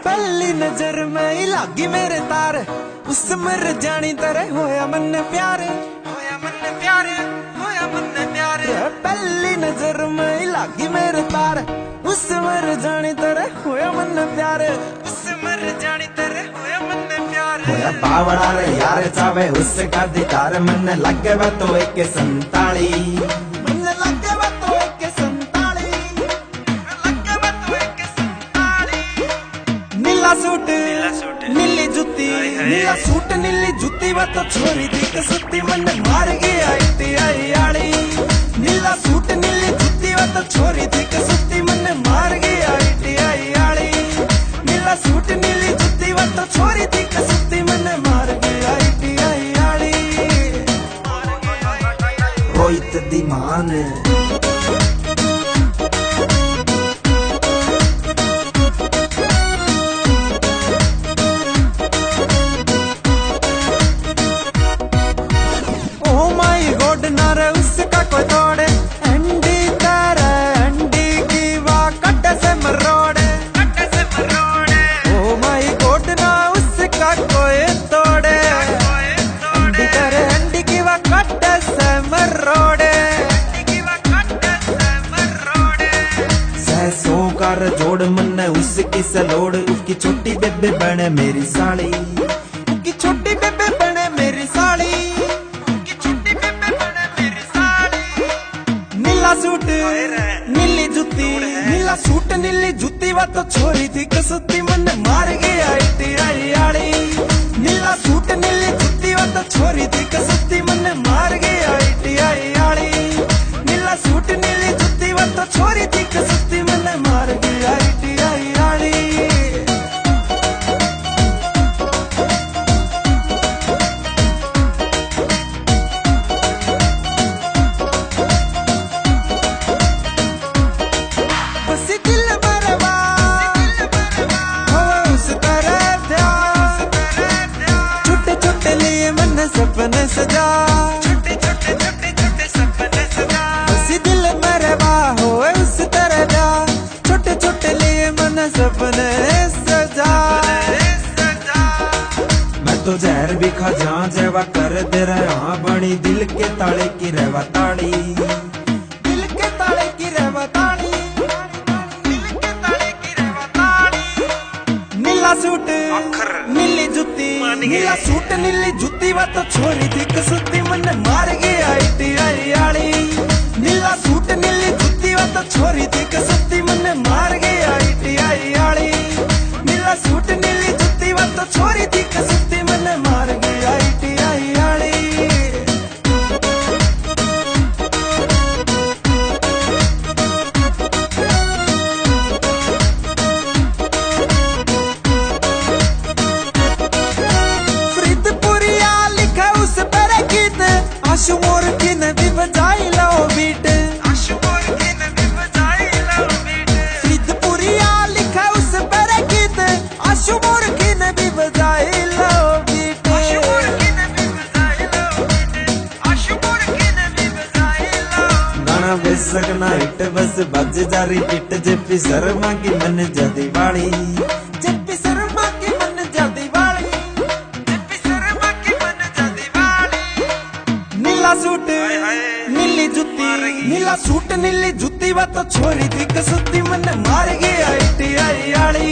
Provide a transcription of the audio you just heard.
पहली नजर में ही लागी मेरे तार, उस मर जानी तरह होया मन प्यारे, होया मन प्यारे, होया मन प्यारे। पहली नजर में ही लागी मेरे तार, उस मर जानी तरह होया मन प्यारे, उस मर जानी तरह होया मन प्यारे। होया पावड़ा रे यार चावे उसका दिकार, मन लगे वा तो एक संताली, मन लगे वा तो एक संताली, लगे वा तो एक संताली। नीला सूट नीली जुत्ती, नीला सूट नीली जुत्ती वा तो छोरी दी कसुत्ती, मन मार गया ITI आली। नीला सूट नीली जुत्ती वा तो छोरी दी कसुत्ती, मन मार गया ITI आली। नीला सूट नीली जुत्ती वा तो छोरी दी कसुत्ती, मन मार गया ITI आली। रोहित दी मान नारे उसका कोई तोड़े, अंडी तारा अंडी की वाह कट से मरोड़े, कट से मरोड़े। ओ माई गॉड ना उसका कोई तोड़े, अंडी तारा अंडी की वाह कट से मरोड़े, अंडी की वाह कट से मरोड़े। सहसों कर जोड़ मन उसकी सलोड़, उसकी छोटी बेबे बने मेरी साली, उसकी छोटी बेबे बने मेरी साली। नीला सूट नीली जुत्ती, नीला सूट नीली जुत्ती वा तो छोरी थी कसुत्ती, मन मार गया ITI आली। नीला सूट नीली जुत्ती वा तो छोरी थी कसुत्ती, मन मार गया ITI आली। नीला सूट नीली जुत्ती वा तो छोरी थी कसुत्ती, मन मार गया ITI आली। सपने सजा, छोटे छोटे छोटे छोटे सपने सजा, उसी दिल मेरे बाहों उस तरह जा, छोटे छोटे लिए मन सपने सजा। मैं तो जहर भी खा जा जेवा कर दे रहा, बनी दिल के ताले की रहवा ताड़ी, दिल के ताले की रहवा ताड़ी, दिल के ताले की रहवा ताड़ी। नीला सूट नीली जुत्ती, नीला सूट नीली जुत्ती वा तो छोरी थी कसुत्ती, मन मार गया ITI आली। नीला सूट नीली जुत्ती वा तो छोरी थी कसुत्ती, मन मार गया ITI आली। नीला सूट नीली जुत्ती वा तो छोरी थी कसुत्ती, मन मार गया ITI आली। आशु मोर की नदी बजाई लो बीट, आशु मोर की नदी बजाई लो बीट। फरीदपुरिया लिखा उस पर गीत, आशु मोर की नदी बजाई लो बीट, आशु मोर की नदी बजाई लो बीट, आशु मोर की नदी बजाई लो। गाना बेसक ना हिट बस बज जा रिपीट, जेपी शर्मा की मन जदी वाली, जेपी शर्मा की मन जदी वाली, जेपी शर्मा की मन जदी वाली। नीला सूट नीली जुत्ती, नीला सूट नीली जुत्ती वा तो छोरी थी कसुत्ती, मन मार गया ITI आली।